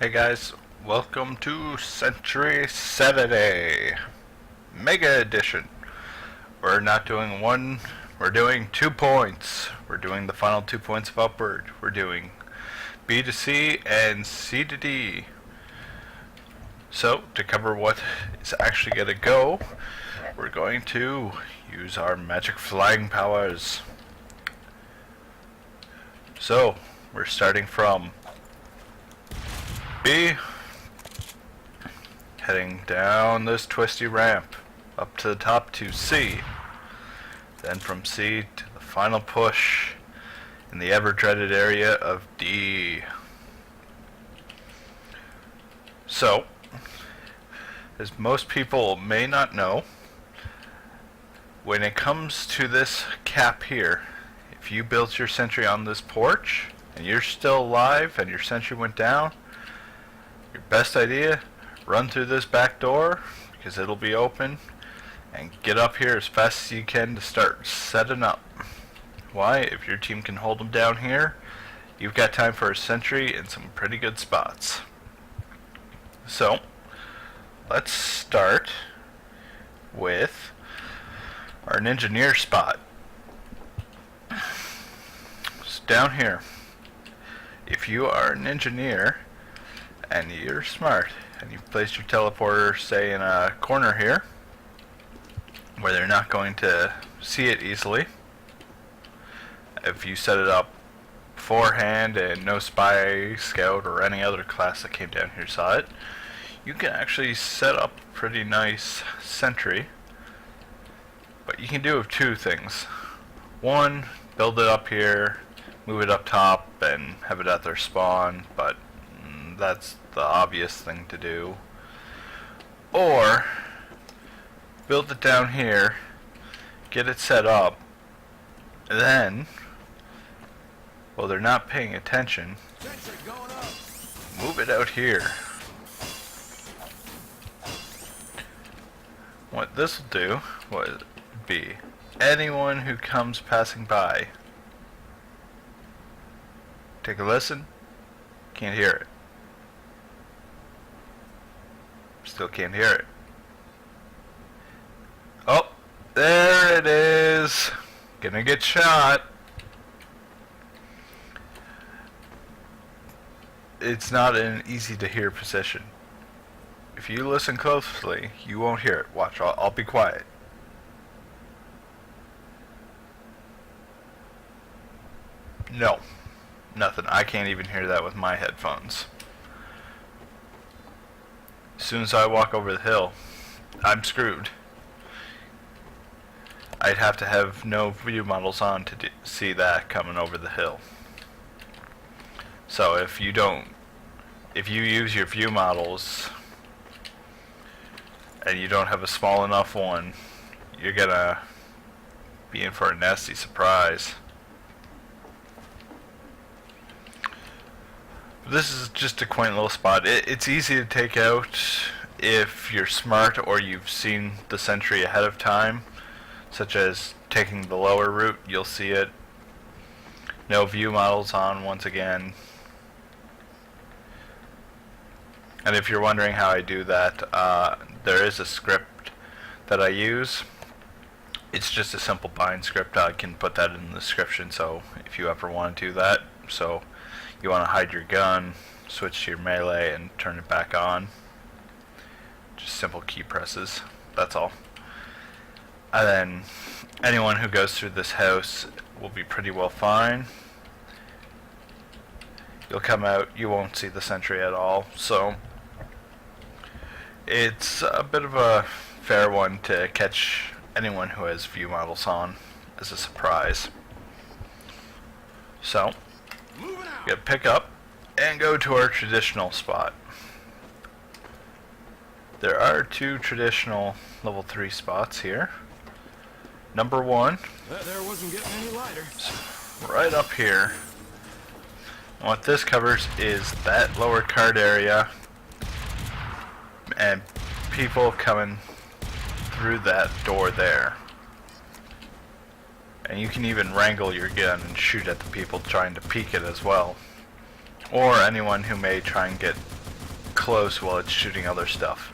Hey guys, welcome to Sentry Saturday Mega Edition. We're not doing one, we're doing 2 points. We're doing the final 2 points of Upward. We're doing B to C and C to D. So, to cover what is actually going to go, we're going to use our magic flying powers. So, we're starting from B, heading down this twisty ramp up to the top to C, then from C to the final push in the ever dreaded area of D. So, as most people may not know, when it comes to this cap here, if you built your sentry on this porch and you're still alive and your sentry went down, your best idea, run through this back door because it'll be open and get up here as fast as you can to start setting up. Why? If your team can hold them down here, you've got time for a sentry in some pretty good spots. So, let's start with our engineer spot. So down here, if you are an engineer and you're smart and you've placed your teleporter, say, in a corner here where they're not going to see it easily, if you set it up beforehand and no spy, scout, or any other class that came down here saw it, you can actually set up a pretty nice sentry. But you can do 2 things. One, build it up here, move it up top, and have it at their spawn, but that's the obvious thing to do. Or build it down here, get it set up, then, well, they're not paying attention, move it out here. What this will do would be anyone who comes passing by, take a listen, can't hear it. Still can't hear it. Oh, there it is. Gonna get shot. It's not an easy to hear position. If you listen closely, you won't hear it. Watch, I'll be quiet. No, nothing. I can't even hear that with my headphones. As soon as I walk over the hill, I'm screwed. I'd have to have no view models on to see that coming over the hill. So if you use your view models and you don't have a small enough one, you're gonna be in for a nasty surprise. This is just a quaint little spot. It's easy to take out if you're smart or you've seen the sentry ahead of time, such as taking the lower route. You'll see it. No view models on once again. And if you're wondering how I do that, there is a script that I use. It's just a simple bind script. I can put that in the description, so if you ever want to do that. So you want to hide your gun, switch to your melee, and turn it back on. Just simple key presses, that's all. And then anyone who goes through this house will be pretty well fine. You'll come out, you won't see the sentry at all, so it's a bit of a fair one to catch anyone who has view models on as a surprise. So, we're gonna pick up and go to our traditional spot. There are 2 traditional level 3 spots here. Number 1, there wasn't getting any lighter. Right up here. What this covers is that lower card area and people coming through that door there. And you can even wrangle your gun and shoot at the people trying to peek it as well. Or anyone who may try and get close while it's shooting other stuff.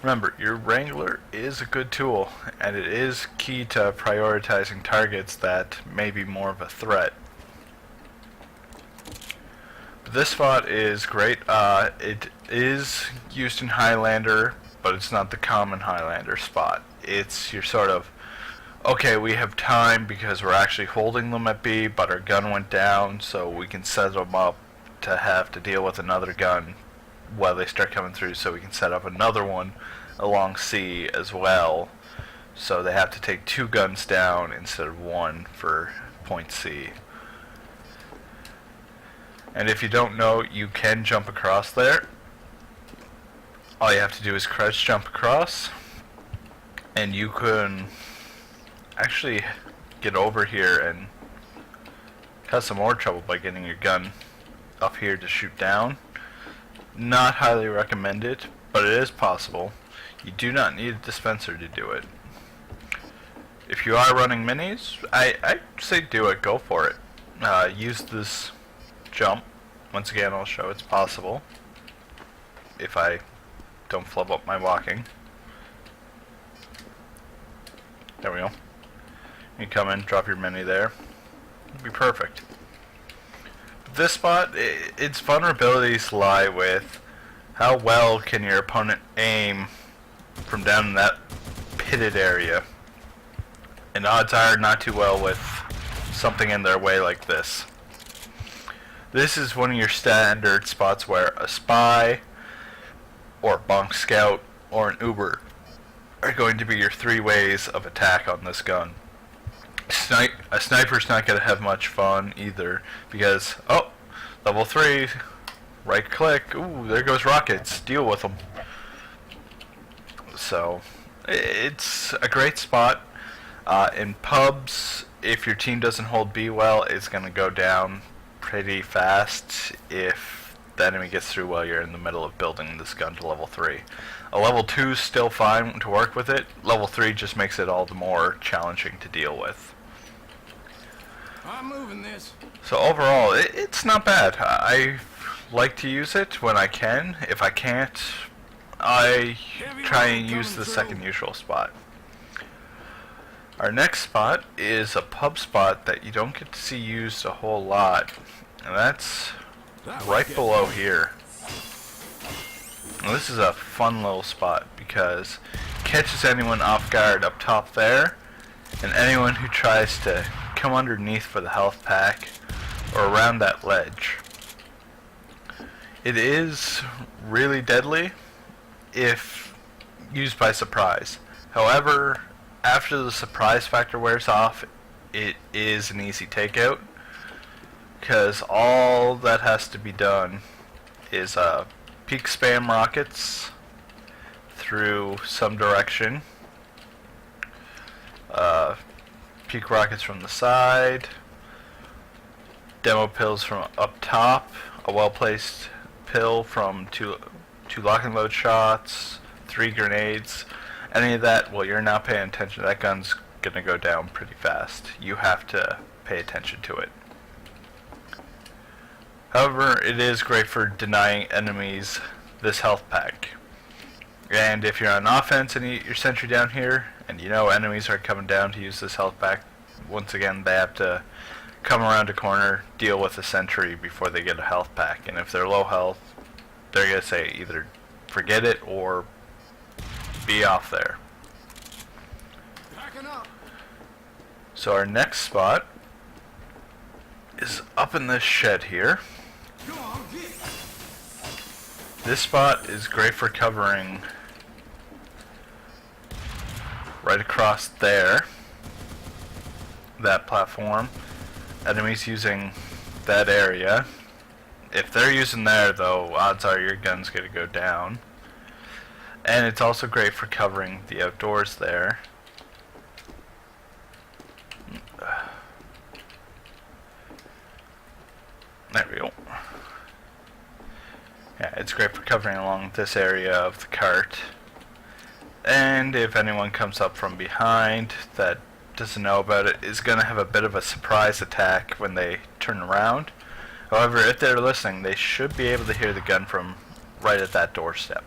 Remember, your Wrangler is a good tool, and it is key to prioritizing targets that may be more of a threat. This spot is great. It is used in Highlander, but it's not the common Highlander spot. It's your sort of, okay, we have time because we're actually holding them at B, but our gun went down, so we can set them up to have to deal with another gun while they start coming through, so we can set up another one along C as well. So they have to take 2 guns down instead of 1 for point C. And if you don't know, you can jump across there. All you have to do is crouch jump across, and you can actually get over here and cause some more trouble by getting your gun up here to shoot down. Not highly recommended, but it is possible. You do not need a dispenser to do it. If you are running minis, I say do it, go for it. Use this jump. Once again, I'll show it's possible if I don't flub up my walking. There we go. You come in, drop your mini there. It'll be perfect. This spot, its vulnerabilities lie with how well can your opponent aim from down in that pitted area. And odds are not too well with something in their way like this. This is one of your standard spots where a spy or a bonk scout or an Uber are going to be your 3 ways of attack on this gun. A sniper's not going to have much fun either because, oh, level 3, right click, ooh, there goes rockets, deal with them. So, it's a great spot. In pubs, if your team doesn't hold B well, it's going to go down pretty fast if the enemy gets through while you're in the middle of building this gun to level 3. A level 2 is still fine to work with it. Level 3 just makes it all the more challenging to deal with. I'm moving this. So overall, it's not bad. I like to use it when I can. If I can't, I try and use the second usual spot. Our next spot is a pub spot that you don't get to see used a whole lot, and that's right below here. Now, this is a fun little spot because it catches anyone off guard up top there, and anyone who tries to come underneath for the health pack or around that ledge. It is really deadly if used by surprise. However, after the surprise factor wears off, it is an easy takeout because all that has to be done is peek spam rockets through some direction, peek rockets from the side, demo pills from up top, a well-placed pill from two lock and load shots, 3 grenades. Any of that, well, you're not paying attention. That gun's gonna go down pretty fast. You have to pay attention to it. However, it is great for denying enemies this health pack. And if you're on offense and you get your sentry down here, and you know enemies are coming down to use this health pack, once again, they have to come around a corner, deal with the sentry before they get a health pack. And if they're low health, they're gonna say either forget it or be off there. Backing up. So our next spot is up in this shed here. Go on, get it. This spot is great for covering right across there, that platform. Enemies using that area. If they're using there though, odds are your gun's gonna go down. And it's also great for covering the outdoors there. There we go. Yeah, it's great for covering along this area of the cart. And if anyone comes up from behind that doesn't know about it, is going to have a bit of a surprise attack when they turn around. However, if they're listening, they should be able to hear the gun from right at that doorstep.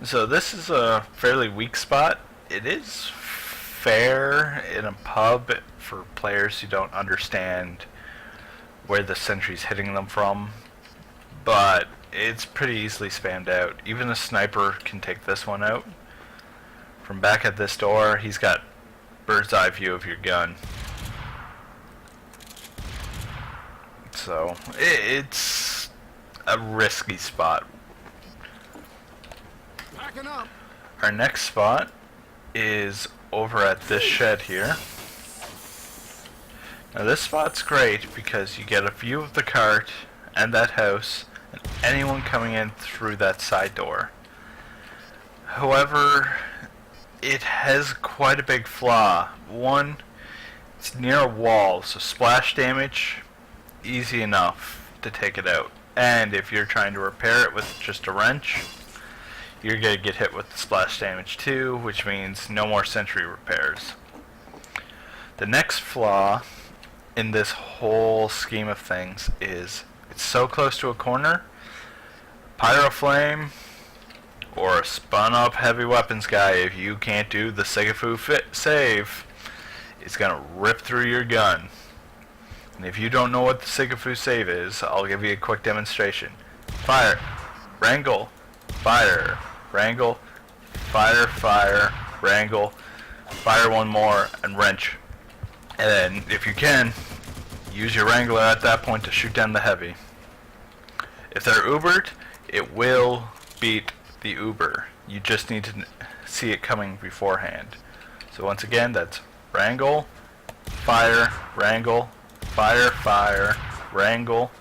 So this is a fairly weak spot. It is fair in a pub for players who don't understand where the sentry's hitting them from, but it's pretty easily spammed out. Even a sniper can take this one out. From back at this door, he's got bird's eye view of your gun. So it's a risky spot. Backing up. Our next spot is over at this shed here. Now this spot's great because you get a view of the cart and that house and anyone coming in through that side door. However, it has quite a big flaw. One, it's near a wall, so splash damage, easy enough to take it out. And if you're trying to repair it with just a wrench, you're going to get hit with the splash damage too, which means no more sentry repairs. The next flaw in this whole scheme of things is it's so close to a corner, pyro flame or a spun up heavy weapons guy, if you can't do the Sigafu save, it's going to rip through your gun. And if you don't know what the Sigafu save is, I'll give you a quick demonstration. Fire, wrangle, fire, wrangle, fire, fire, wrangle, fire one more, and wrench. And then, if you can, use your wrangler at that point to shoot down the heavy. If they're Ubered, it will beat the Uber. You just need to see it coming beforehand. So once again, that's wrangle, fire, wrangle, fire, fire, wrangle,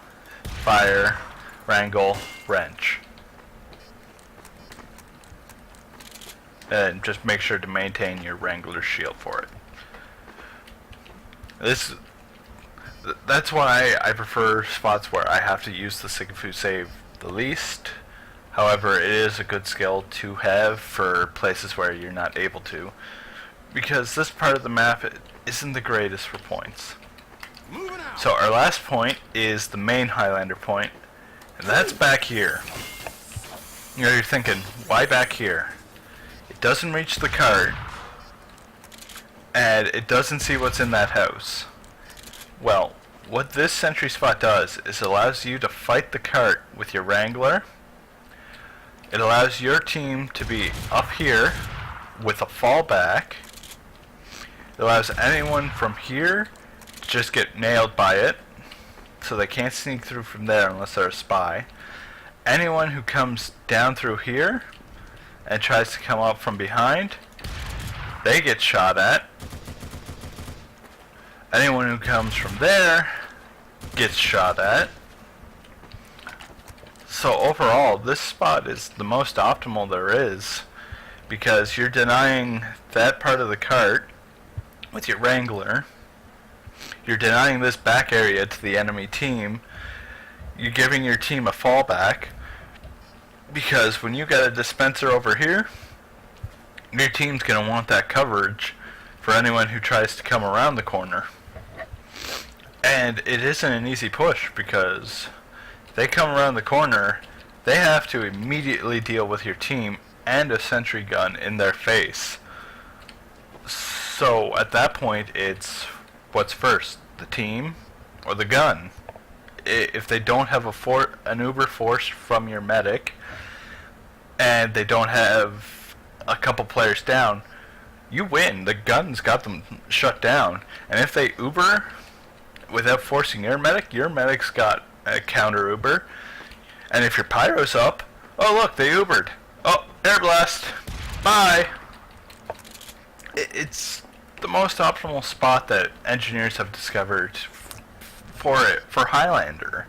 fire, wrangle, wrench. And just make sure to maintain your Wrangler's shield for it. That's why I prefer spots where I have to use the Sigafu save the least. However, it is a good skill to have for places where you're not able to, because this part of the map isn't the greatest for points. Moving out. So our last point is the main Highlander point, and that's back here. You know, you're thinking, why back here? It doesn't reach the cart, and it doesn't see what's in that house. Well, what this sentry spot does is it allows you to fight the cart with your Wrangler. It allows your team to be up here with a fallback. It allows anyone from here to just get nailed by it, so they can't sneak through from there unless they're a spy. Anyone who comes down through here and tries to come up from behind, they get shot at. Anyone who comes from there gets shot at. So overall, this spot is the most optimal there is, because you're denying that part of the cart with your Wrangler. You're denying this back area to the enemy team. You're giving your team a fallback, because when you got a dispenser over here, your team's going to want that coverage for anyone who tries to come around the corner. And it isn't an easy push, because if they come around the corner, they have to immediately deal with your team and a sentry gun in their face. So at that point, it's what's first, the team or the gun? If they don't have an Uber force from your medic, and they don't have a couple players down, you win. The gun's got them shut down. And if they Uber without forcing your medic's got a counter Uber. And if your pyro's up, oh look, they Ubered. Oh, air blast. Bye. It's the most optimal spot that engineers have discovered for Highlander.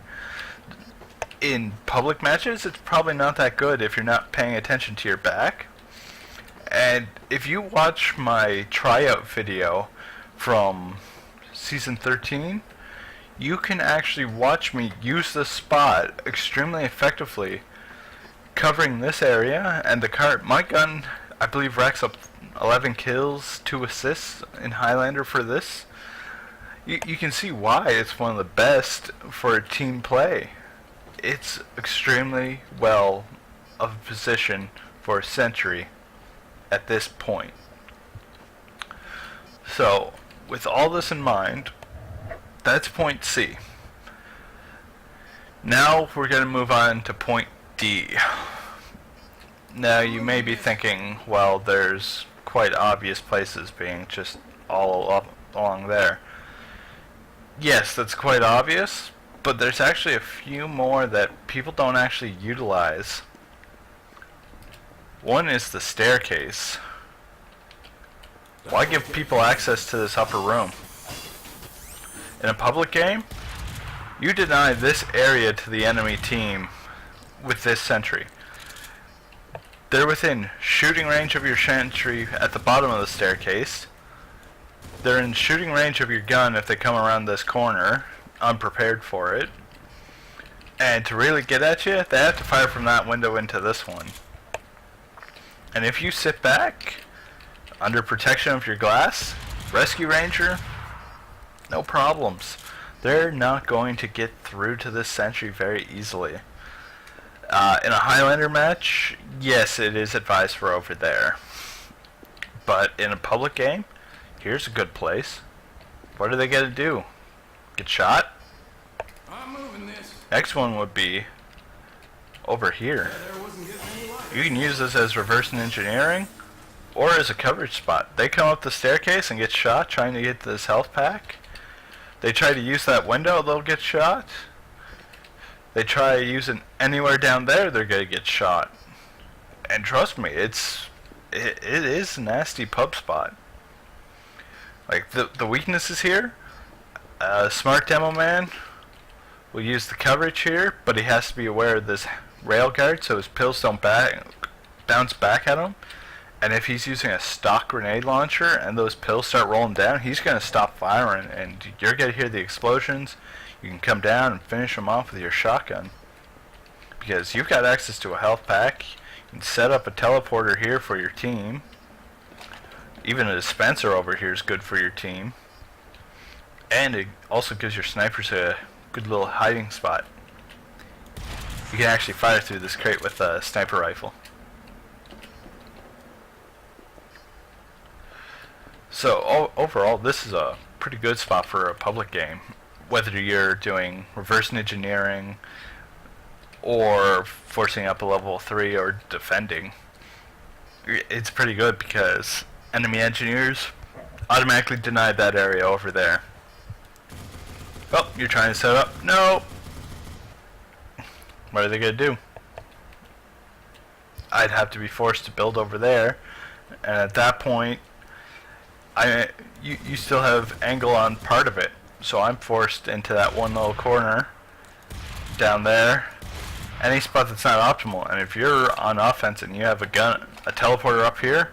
In public matches, it's probably not that good if you're not paying attention to your back. And if you watch my tryout video from Season 13, you can actually watch me use this spot extremely effectively, covering this area and the cart. My gun, I believe, racks up 11 kills, 2 assists in Highlander for this. You can see why it's one of the best for team play. It's extremely well of a position for a Sentry at this point. So, with all this in mind, that's point C. Now we're going to move on to point D. Now you may be thinking, well, there's quite obvious places being just all up along there. Yes, that's quite obvious, but there's actually a few more that people don't actually utilize. One is the staircase. Why give people access to this upper room? In a public game, you deny this area to the enemy team with this sentry. They're within shooting range of your sentry at the bottom of the staircase. They're in shooting range of your gun if they come around this corner, unprepared for it. And to really get at you, they have to fire from that window into this one. And if you sit back, under protection of your glass, rescue ranger, no problems. They're not going to get through to this sentry very easily. In a Highlander match, yes, it is advised for over there. But in a public game, here's a good place. What are they going to do? Get shot? I'm moving this. Next one would be over here. Yeah, there wasn't getting any light. You can use this as reverse engineering or as a coverage spot. They come up the staircase and get shot trying to get to this health pack. They try to use that window, they'll get shot. They try using anywhere down there, they're gonna get shot. And trust me, it is a nasty pub spot. Like the weaknesses here, a smart demo man will use the coverage here, but he has to be aware of this rail guard so his pills don't bounce back at him. And if he's using a stock grenade launcher and those pills start rolling down, he's going to stop firing and you're going to hear the explosions. You can come down and finish him off with your shotgun. Because you've got access to a health pack. You can set up a teleporter here for your team. Even a dispenser over here is good for your team. And it also gives your snipers a good little hiding spot. You can actually fire through this crate with a sniper rifle. So overall, this is a pretty good spot for a public game. Whether you're doing reverse engineering or forcing up a level 3 or defending, it's pretty good because enemy engineers automatically denied that area over there. Oh, you're trying to set up? No! What are they going to do? I'd have to be forced to build over there, and at that point, you still have angle on part of it, so I'm forced into that one little corner down there. Any spot that's not optimal, and if you're on offense and you have a teleporter up here,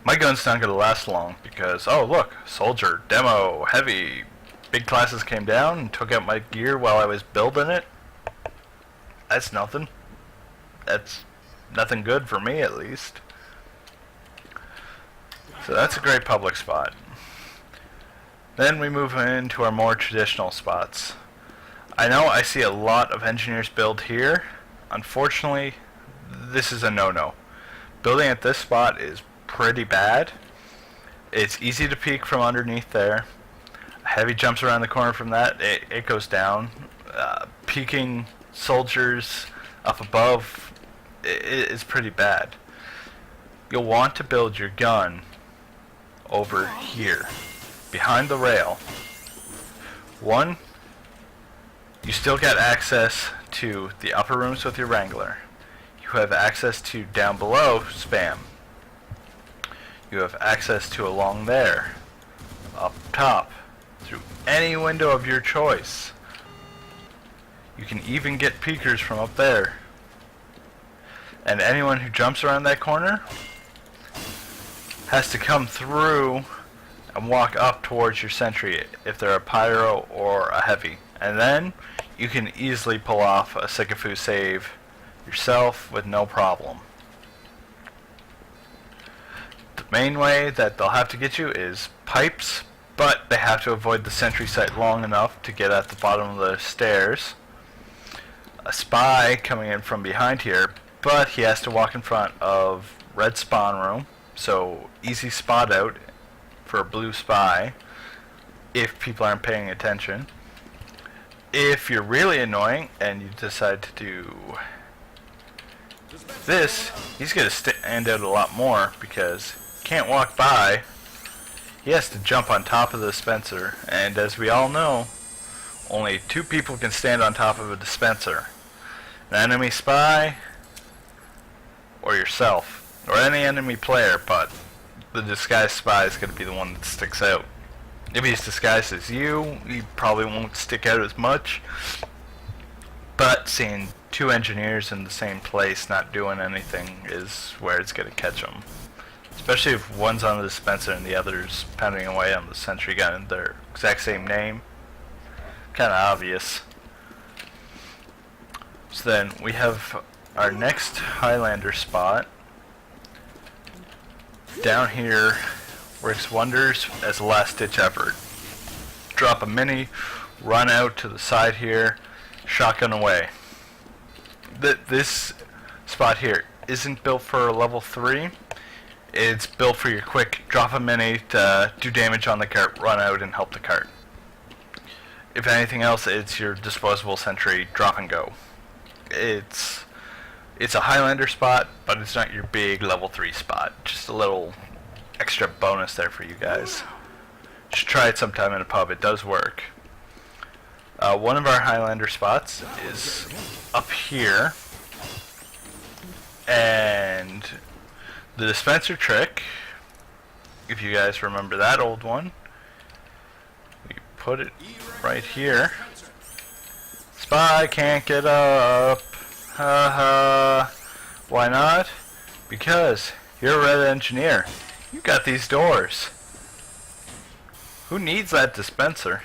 my gun's not going to last long because, oh look, soldier, demo, heavy, big classes came down and took out my gear while I was building it. That's nothing. That's nothing good for me, at least. So that's a great public spot. Then we move into our more traditional spots. I know I see a lot of engineers build here. Unfortunately, this is a no-no. Building at this spot is pretty bad. It's easy to peek from underneath there. Heavy jumps around the corner from that, it goes down. Peeking soldiers up above is pretty bad. You'll want to build your gun over here, behind the rail. One, you still get access to the upper rooms with your Wrangler. You have access to down below spam. You have access to along there, up top, through any window of your choice. You can even get peekers from up there. And anyone who jumps around that corner has to come through and walk up towards your sentry if they're a pyro or a heavy. And then you can easily pull off a Sigafu save yourself with no problem. The main way that they'll have to get you is pipes, but they have to avoid the sentry site long enough to get at the bottom of the stairs. A spy coming in from behind here, but he has to walk in front of red spawn room, so easy spot out for a blue spy if people aren't paying attention. If you're really annoying and you decide to do this, he's going to stand out a lot more because he can't walk by. He has to jump on top of the dispenser, and as we all know, only 2 people can stand on top of a dispenser. An enemy spy, or yourself, or any enemy player, but the disguised spy is going to be the one that sticks out. If he's disguised as you, he probably won't stick out as much, but seeing 2 engineers in the same place not doing anything is where it's going to catch them. Especially if one's on the dispenser and the other's pounding away on the sentry gun and their exact same name. Kind of obvious. So then we have our next Highlander spot. Down here works wonders as a last ditch effort. Drop a mini, run out to the side here, shotgun away. This spot here isn't built for a level 3. It's built for your quick drop a mini to do damage on the cart, run out and help the cart. If anything else, it's your disposable sentry drop and go. It's a Highlander spot, but it's not your big level 3 spot. Just a little extra bonus there for you guys. You should try it sometime in a pub. It does work. One of our Highlander spots is up here, and the dispenser trick, if you guys remember that old one, we put it right here. Spy can't get up. Haha. Why not? Because you're a red engineer. You got these doors. Who needs that dispenser?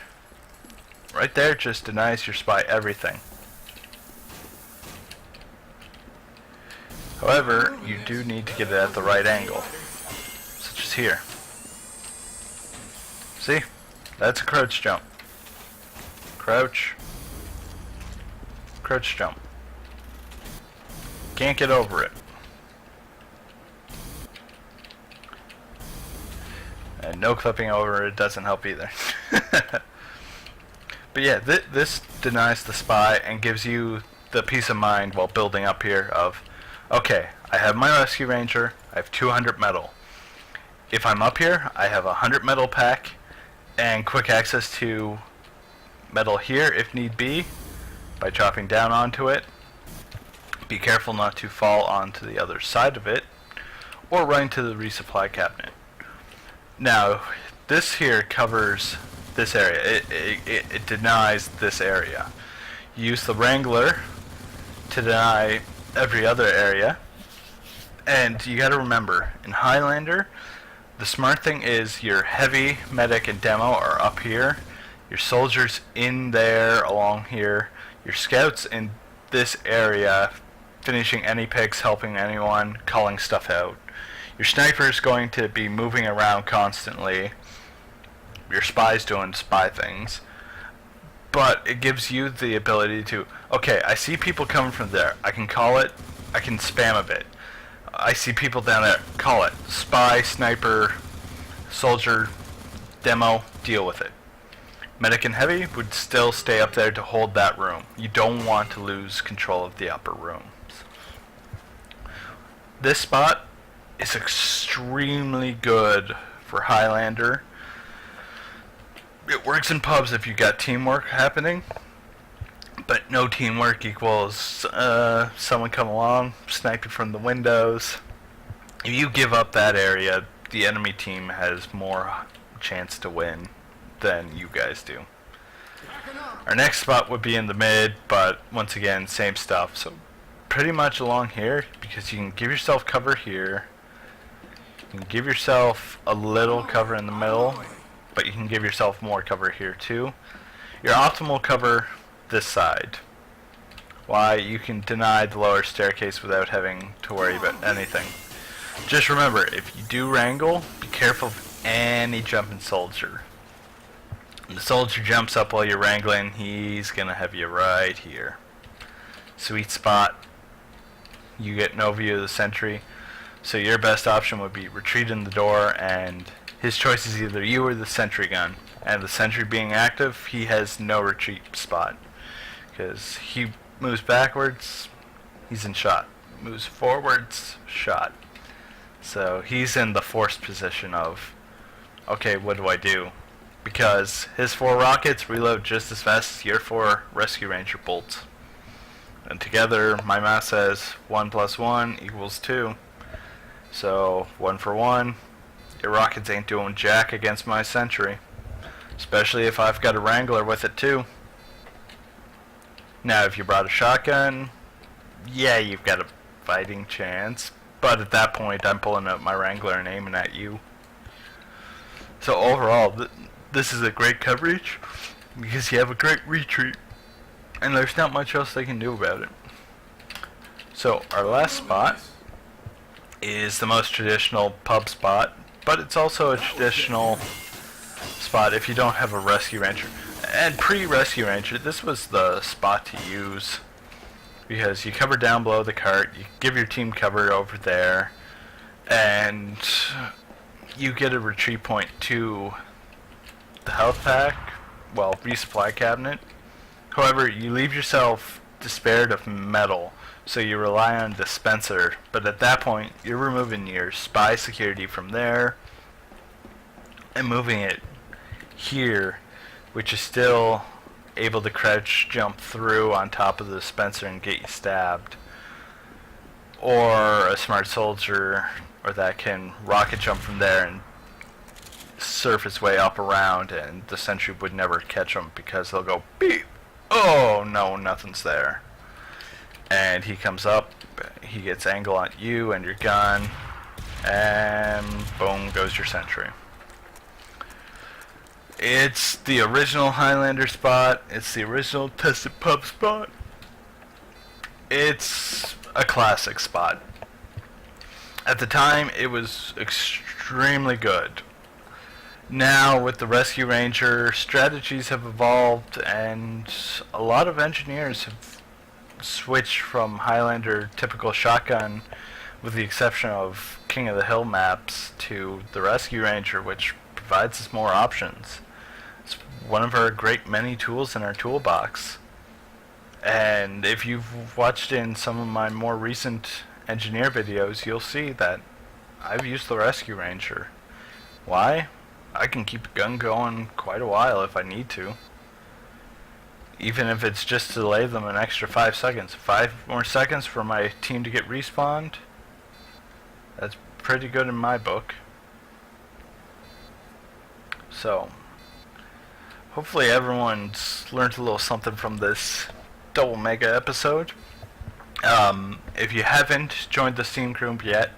Right there just denies your spy everything. However, you do need to get it at the right angle, such as here. See? That's a crouch jump. Crouch. Crouch jump. Can't get over it. And no clipping over it doesn't help either. But yeah, this denies the spy and gives you the peace of mind while building up here of, okay, I have my rescue ranger, I have 200 metal. If I'm up here, I have a 100 metal pack and quick access to metal here if need be by chopping down onto it. Be careful not to fall onto the other side of it or run to the resupply cabinet. Now, this here covers this area. It denies this area. Use the Wrangler to deny every other area. And you gotta remember, in Highlander, the smart thing is your heavy, medic, and demo are up here. Your soldiers in there, along here. Your scouts in this area, finishing any picks, helping anyone, calling stuff out. Your sniper is going to be moving around constantly. Your spy's doing spy things. But it gives you the ability to, okay, I see people coming from there. I can call it, I can spam a bit. I see people down there, call it. Spy, sniper, soldier, demo, deal with it. Medic and heavy would still stay up there to hold that room. You don't want to lose control of the upper rooms. This spot is extremely good for Highlander. It works in pubs if you got teamwork happening, but no teamwork equals someone come along, snipe you from the windows. If you give up that area, the enemy team has more chance to win than you guys do. Our next spot would be in the mid, but once again, same stuff. So pretty much along here, because you can give yourself cover here, you can give yourself a little cover in the middle, but you can give yourself more cover here too. Your optimal cover this side. Why? You can deny the lower staircase without having to worry about anything. Just remember, if you do wrangle, be careful of any jumping soldier. The soldier jumps up while you're wrangling. He's gonna have you right here. Sweet spot. You get no view of the sentry. So your best option would be retreat in the door, and his choice is either you or the sentry gun. And the sentry being active, he has no retreat spot. Because he moves backwards, he's in shot. Moves forwards, shot. So he's in the forced position of, okay, what do I do? Because his 4 rockets reload just as fast as your 4 Rescue Ranger bolts. And together, my math says 1 + 1 = 2. So, 1 for 1, your rockets ain't doing jack against my sentry. Especially if I've got a Wrangler with it too. Now, if you brought a shotgun, yeah, you've got a fighting chance. But at that point, I'm pulling out my Wrangler and aiming at you. So overall, this is a great coverage because you have a great retreat. And there's not much else they can do about it. So our last spot is the most traditional pub spot, but it's also a traditional spot if you don't have a Rescue Ranger. And pre-Rescue Ranger, this was the spot to use because you cover down below the cart, you give your team cover over there, and you get a retreat point to the health pack, well, resupply cabinet. However, you leave yourself despaired of metal, so you rely on dispenser, but at that point, you're removing your spy security from there and moving it here, which is still able to crouch jump through on top of the dispenser and get you stabbed. Or a smart soldier, or that can rocket jump from there and surf his way up around, and the sentry would never catch him because they'll go beep. Oh no, nothing's there. And he comes up, he gets angle on you and your gun, and boom goes your sentry. It's the original Highlander spot, it's the original tested pub spot. It's a classic spot. At the time, it was extremely good. Now, with the Rescue Ranger, strategies have evolved, and a lot of engineers have switched from Highlander typical shotgun, with the exception of King of the Hill maps, to the Rescue Ranger, which provides us more options. It's one of our great many tools in our toolbox. And if you've watched in some of my more recent engineer videos, you'll see that I've used the Rescue Ranger. Why? I can keep a gun going quite a while if I need to. Even if it's just to delay them an extra 5 seconds. 5 more seconds for my team to get respawned. That's pretty good in my book. So, hopefully everyone's learned a little something from this double mega episode. If you haven't joined the Steam group yet,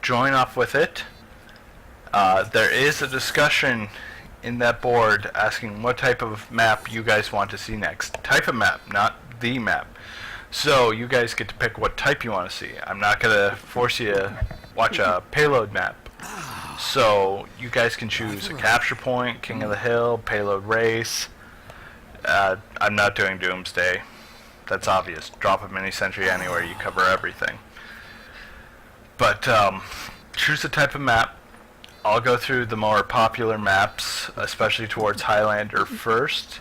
join off with it. There is a discussion in that board asking what type of map you guys want to see next. Type of map, not the map. So you guys get to pick what type you want to see. I'm not going to force you to watch a payload map. So you guys can choose a capture point, King of the Hill, payload race. I'm not doing Doomsday. That's obvious. Drop a mini sentry anywhere, you cover everything. But choose the type of map. I'll go through the more popular maps, especially towards Highlander first,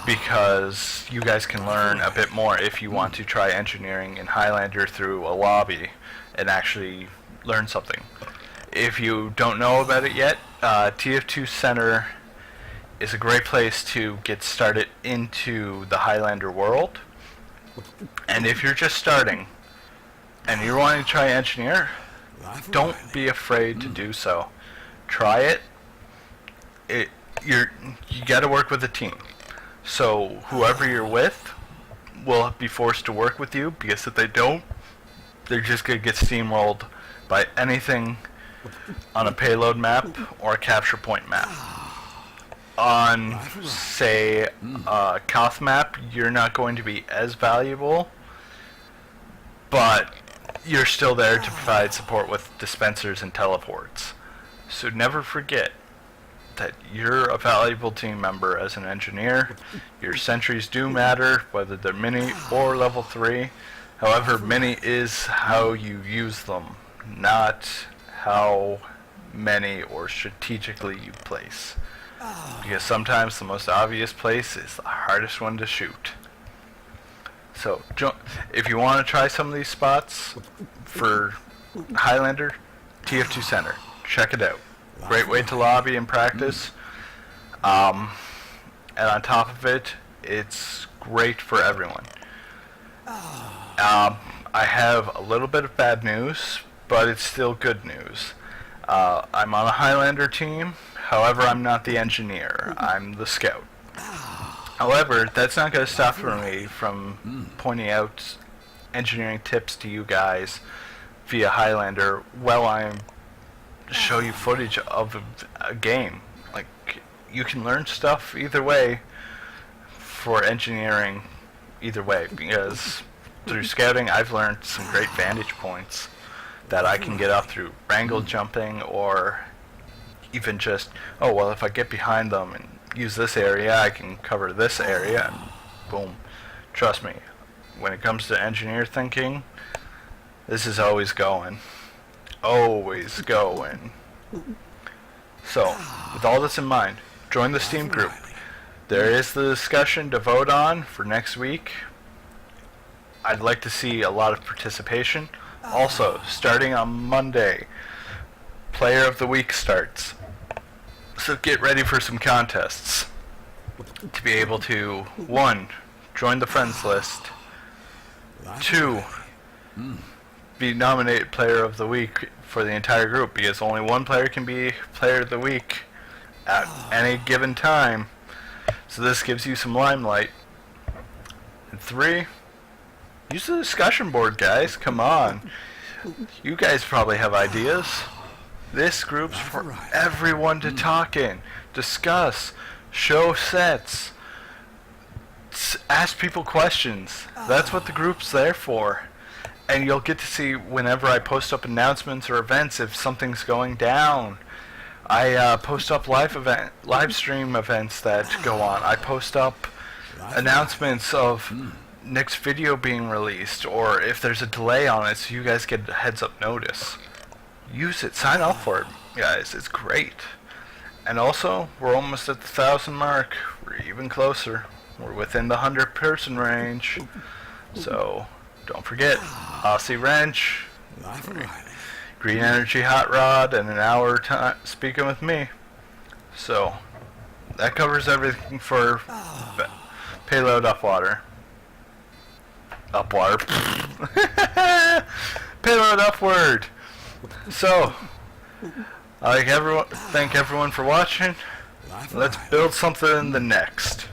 because you guys can learn a bit more if you want to try engineering in Highlander through a lobby and actually learn something. If you don't know about it yet, TF2 Center is a great place to get started into the Highlander world. And if you're just starting and you're wanting to try engineer, don't be afraid to do so. Try it. You got to work with a team. So whoever you're with will be forced to work with you, because if they don't, they're just going to get steamrolled by anything on a payload map or a capture point map. On, say, a Koth map, you're not going to be as valuable, but you're still there to provide support with dispensers and teleports. So never forget, that you're a valuable team member as an engineer. Your sentries do matter, whether they're mini or level 3. However, mini is how you use them, not how many or strategically you place. Because sometimes the most obvious place is the hardest one to shoot. So, if you want to try some of these spots for Highlander, TF2 Center, check it out. Great way to lobby and practice. And on top of it, it's great for everyone. I have a little bit of bad news, but it's still good news. I'm on a Highlander team, however I'm not the engineer, I'm the scout. However, that's not going to stop me from pointing out engineering tips to you guys via Highlander while I show you footage of a game. Like, you can learn stuff either way for engineering either way, because through scouting I've learned some great vantage points that I can get up through wrangle jumping, or even just, oh well, if I get behind them and use this area, I can cover this area, and boom. Trust me, when it comes to engineer thinking, this is always going. Always going. So, with all this in mind, join the Steam group. There is the discussion to vote on for next week. I'd like to see a lot of participation. Also, starting on Monday, Player of the Week starts. So get ready for some contests to be able to, 1, join the friends list, 2, be nominated Player of the Week for the entire group, because only one player can be Player of the Week at any given time. So this gives you some limelight. And 3, use the discussion board, guys. Come on. You guys probably have ideas. This group's for everyone to talk in, discuss, show sets, ask people questions. That's what the group's there for. And you'll get to see whenever I post up announcements or events if something's going down. I post up live stream events that go on. I post up announcements of next video being released, or if there's a delay on it, so you guys get a heads up notice. Use it, sign up for it, guys. It's great. And also, we're almost at the 1,000 mark. We're even closer. We're within the 100-person range. So don't forget, Aussie Wrench, Green Energy Hot Rod, and an hour speaking with me. So that covers everything for payload upwater. Payload upward. So, thank everyone for watching. Let's build something in the next.